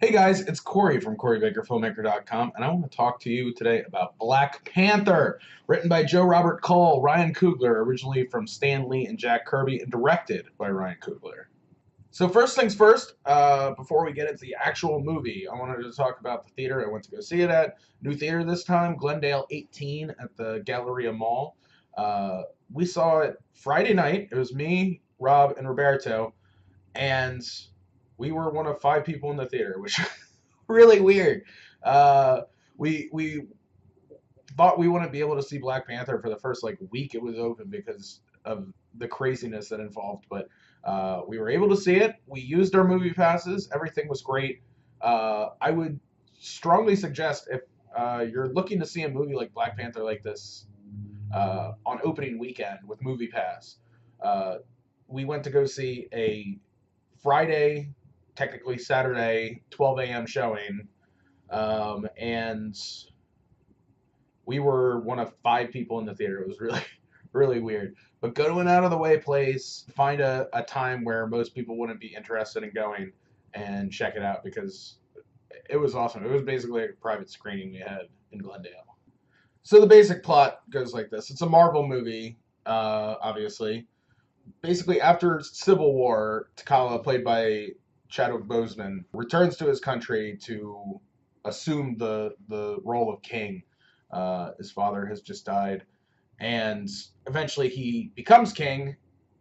Hey guys, it's Cory from CoryBakerFilmmaker.com, and I want to talk to you today about Black Panther, written by Joe Robert Cole, Ryan Coogler, originally from Stan Lee and Jack Kirby, and directed by Ryan Coogler. So first things first, before we get into the actual movie, I wanted to talk about the theater I went to go see it at. New theater this time, Glendale 18 at the Galleria Mall. We saw it Friday night. It was me, Rob, and Roberto, and we were one of 5 people in the theater, which really weird. Uh, we thought we wouldn't be able to see Black Panther for the first week it was open because of the craziness that involved, but we were able to see it. We used our movie passes. Everything was great. I would strongly suggest if you're looking to see a movie like Black Panther like this on opening weekend with Movie Pass, we went to go see a Friday, technically Saturday, 12 a.m. showing, and we were one of 5 people in the theater. It was really, really weird. But go to an out-of-the-way place, find a time where most people wouldn't be interested in going, and check it out because it was awesome. It was basically a private screening we had in Glendale. So the basic plot goes like this. It's a Marvel movie, obviously. Basically, after Civil War, T'Challa, played by Chadwick Boseman, returns to his country to assume the role of king. His father has just died, and eventually he becomes king.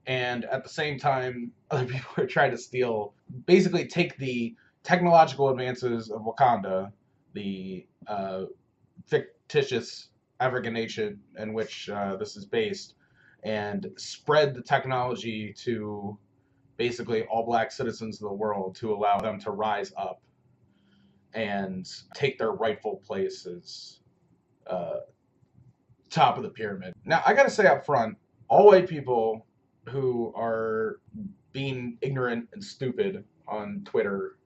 And at the same time, other people are trying to steal, basically take the technological advances of Wakanda, the fictitious African nation in which this is based, and spread the technology to basically all black citizens of the world to allow them to rise up and take their rightful place as top of the pyramid. Now, I gotta say up front, all white people who are being ignorant and stupid on Twitter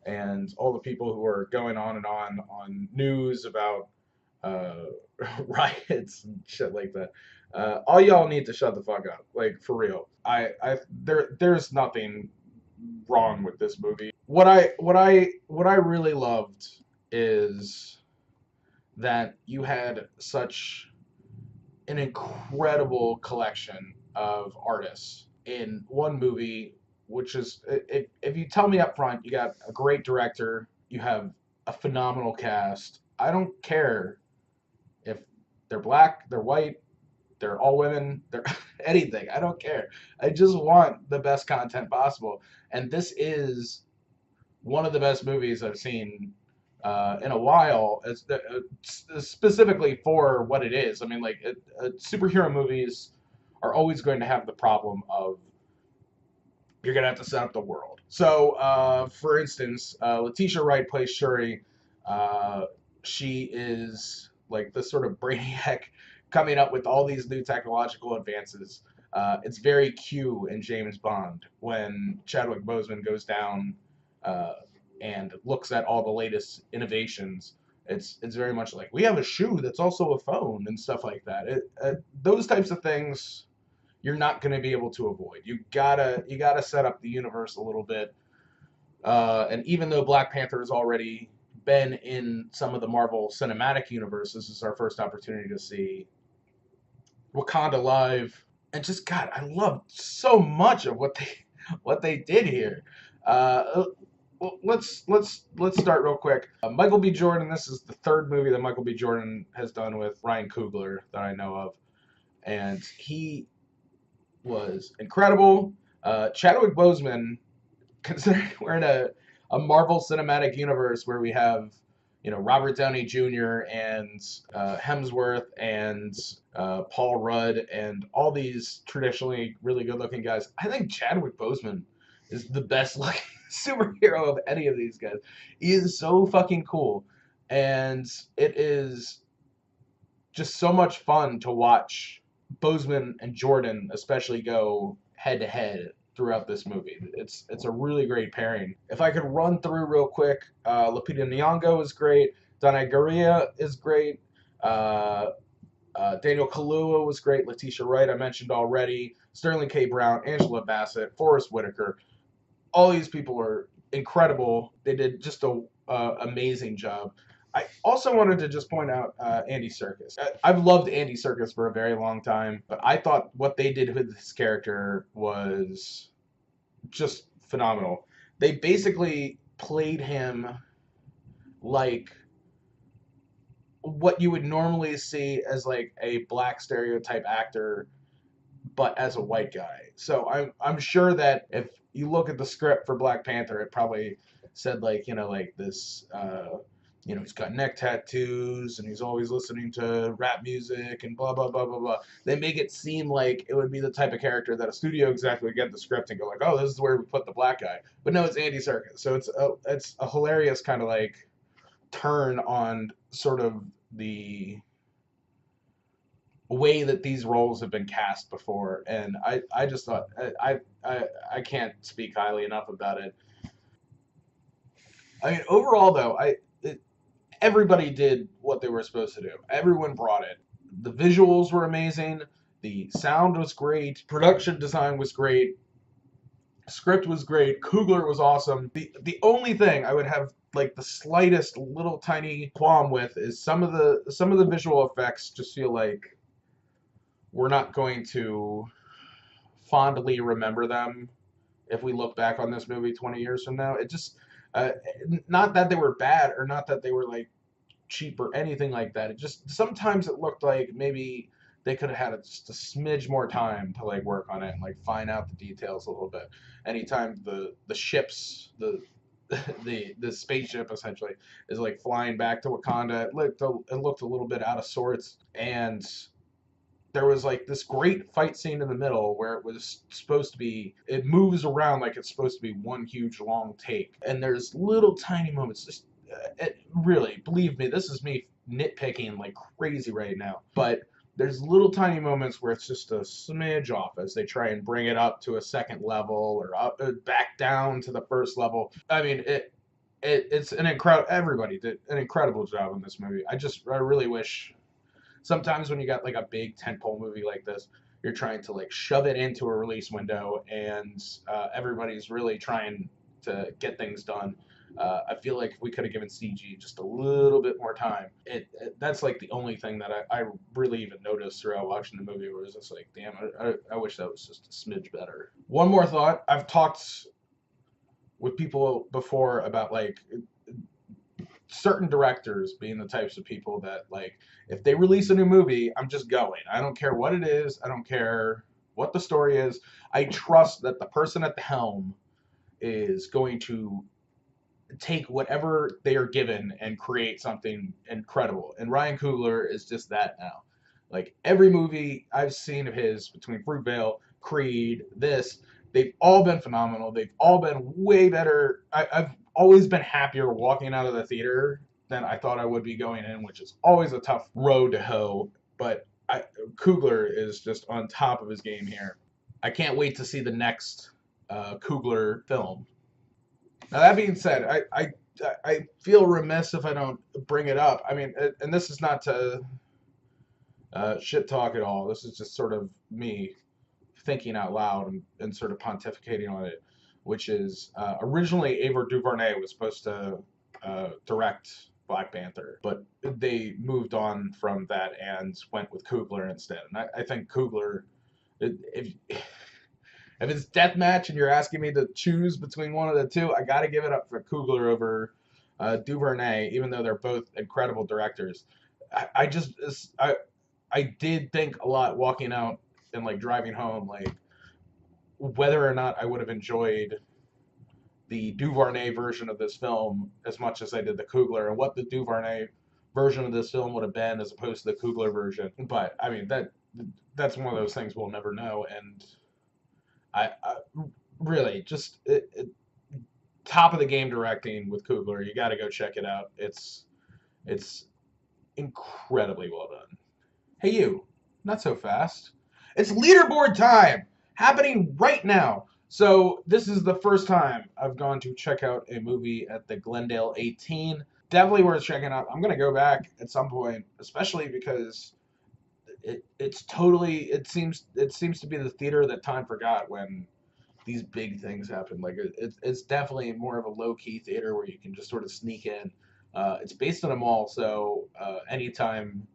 and all the people who are going on and on news about uh, riots and shit like that. All y'all need to shut the fuck up, like for real. There's nothing wrong with this movie. What I really loved is that you had such an incredible collection of artists in one movie, which is if you tell me up front, you got a great director, you have a phenomenal cast. I don't care if they're black, they're white, they're all women, they're anything. I don't care. I just want the best content possible. And this is one of the best movies I've seen in a while, specifically for what it is. I mean, superhero movies are always going to have the problem of you're going to have to set up the world. So, for instance, Letitia Wright plays Shuri. She is like this sort of brainiac coming up with all these new technological advances. It's very Q in James Bond when Chadwick Boseman goes down and looks at all the latest innovations. It's very much like we have a shoe that's also a phone and stuff like that. Those types of things you're not going to be able to avoid. You gotta set up the universe a little bit. And even though Black Panther has already been in some of the Marvel Cinematic Universe, this is our first opportunity to see Wakanda live. And just God, I loved so much of what they did here. Well, let's start real quick. Michael B. Jordan. This is the third movie that Michael B. Jordan has done with Ryan Coogler that I know of, and he was incredible. Chadwick Boseman, considering we're in a Marvel Cinematic Universe where we have Robert Downey Jr. and Hemsworth and Paul Rudd and all these traditionally really good-looking guys. I think Chadwick Boseman is the best-looking superhero of any of these guys. He is so fucking cool, and it is just so much fun to watch Boseman and Jordan especially go head-to-head throughout this movie. It's a really great pairing. If I could run through real quick, Lupita Nyong'o is great. Danai Gurira is great. Daniel Kaluuya was great. Letitia Wright I mentioned already. Sterling K. Brown, Angela Bassett, Forrest Whitaker. All these people are incredible. They did just a amazing job. I also wanted to just point out Andy Serkis. I've loved Andy Serkis for a very long time, but I thought what they did with this character was just phenomenal. They basically played him like what you would normally see as like a black stereotype actor, but as a white guy. So I'm sure that if you look at the script for Black Panther, it probably said like, you know, like this he's got neck tattoos and he's always listening to rap music and blah blah blah blah blah. They make it seem like it would be the type of character that a studio exec would get the script and go like, oh, this is where we put the black guy. But no, it's Andy Serkis. So it's a hilarious kind of like turn on sort of the way that these roles have been cast before, and I just thought I can't speak highly enough about it. I mean, overall though, everybody did what they were supposed to do. Everyone brought it. The visuals were amazing. The sound was great. Production design was great. Script was great. Coogler was awesome. The only thing I would have like the slightest little tiny qualm with is some of the visual effects just feel like we're not going to fondly remember them if we look back on this movie 20 years from now. It just not that they were bad or not that they were like cheap or anything like that. It just sometimes it looked like maybe they could have had just a smidge more time to like work on it and like find out the details a little bit. Anytime the ships, the spaceship essentially is like flying back to Wakanda, it looked a little bit out of sorts, and there was like this great fight scene in the middle where it was supposed to be, it moves around like it's supposed to be one huge long take, and there's little tiny moments. Just it really, believe me, this is me nitpicking like crazy right now, but there's little tiny moments where it's just a smidge off as they try and bring it up to a second level or up, back down to the first level. I mean, it's an incredible. Everybody did an incredible job in this movie. I really wish. Sometimes when you got like a big tentpole movie like this, you're trying to like shove it into a release window, and everybody's really trying to get things done. I feel like if we could have given CG just a little bit more time, that's like the only thing that I really even noticed throughout watching the movie, where it was just like, damn, I wish that was just a smidge better. One more thought. I've talked with people before about like certain directors being the types of people that like, if they release a new movie, I'm just going. I don't care what it is. I don't care what the story is. I trust that the person at the helm is going to take whatever they are given and create something incredible. And Ryan Coogler is just that now. Like every movie I've seen of his, between Fruitvale, Creed, they've all been phenomenal. They've all been way better. I've always been happier walking out of the theater than I thought I would be going in, which is always a tough road to hoe. But Coogler is just on top of his game here. I can't wait to see the next Coogler film. Now that being said, I feel remiss if I don't bring it up. I mean, and this is not to shit talk at all. This is just sort of me thinking out loud and sort of pontificating on it, which is originally Ava DuVernay was supposed to direct Black Panther, but they moved on from that and went with Coogler instead. And I think Coogler, if it's deathmatch and you're asking me to choose between one of the two, I got to give it up for Coogler over DuVernay, even though they're both incredible directors. I did think a lot walking out and like driving home, like whether or not I would have enjoyed the DuVernay version of this film as much as I did the Coogler, and what the DuVernay version of this film would have been as opposed to the Coogler version. But I mean, that's one of those things we'll never know. And I really just top of the game directing with Coogler. You got to go check it out. It's incredibly well done. Hey you, not so fast. It's leaderboard time, happening right now. So this is the first time I've gone to check out a movie at the Glendale 18. Definitely worth checking out. I'm gonna go back at some point, especially because it seems to be the theater that time forgot when these big things happen. Like it's definitely more of a low key theater where you can just sort of sneak in. It's based on a mall, so anytime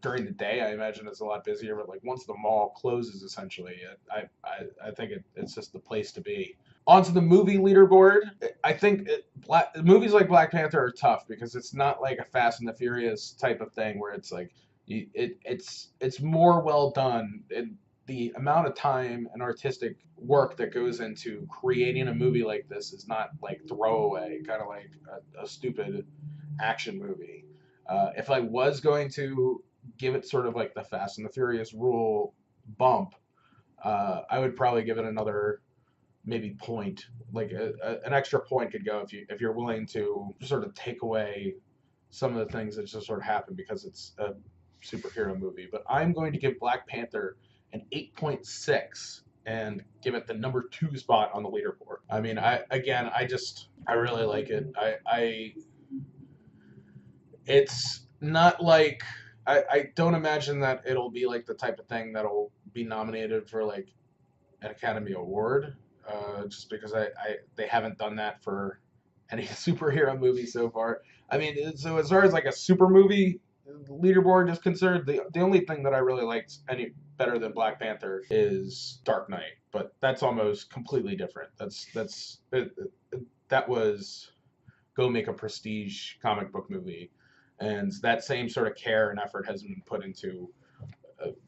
during the day, I imagine it's a lot busier. But like once the mall closes, essentially, I think it's just the place to be. Onto the movie leaderboard. I think movies like Black Panther are tough because it's not like a Fast and the Furious type of thing where it's like it's more well done. The amount of time and artistic work that goes into creating a movie like this is not like throwaway, kind of like a stupid action movie. If I was going to give it sort of like the Fast and the Furious rule bump, I would probably give it another maybe point, like an extra point could go if you're willing to sort of take away some of the things that just sort of happen because it's a superhero movie. But I'm going to give Black Panther an 8.6 and give it the number 2 spot on the leaderboard. I mean, I really like it. I it's not like I don't imagine that it'll be like the type of thing that'll be nominated for like an Academy Award, just because they haven't done that for any superhero movie so far. I mean, so as far as like a super movie leaderboard is concerned, the only thing that I really liked any better than Black Panther is Dark Knight, but that's almost completely different. That was go make a prestige comic book movie, and that same sort of care and effort has been put into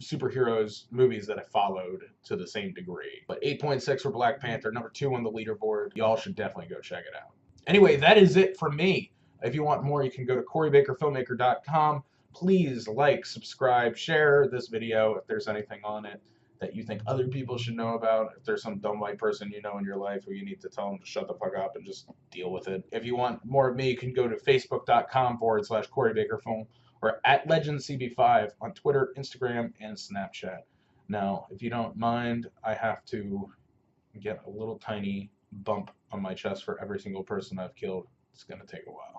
superheroes movies that have followed to the same degree. But 8.6 for Black Panther, number 2 on the leaderboard. Y'all should definitely go check it out. Anyway, that is it for me. If you want more, you can go to CoryBakerFilmmaker.com. Please like, subscribe, share this video if there's anything on it that you think other people should know about. If there's some dumb white person you know in your life who you need to tell them to shut the fuck up and just deal with it. If you want more of me, you can go to Facebook.com/CoryBakerFilm or at LegendCB5 on Twitter, Instagram, and Snapchat. Now, if you don't mind, I have to get a little tiny bump on my chest for every single person I've killed. It's going to take a while.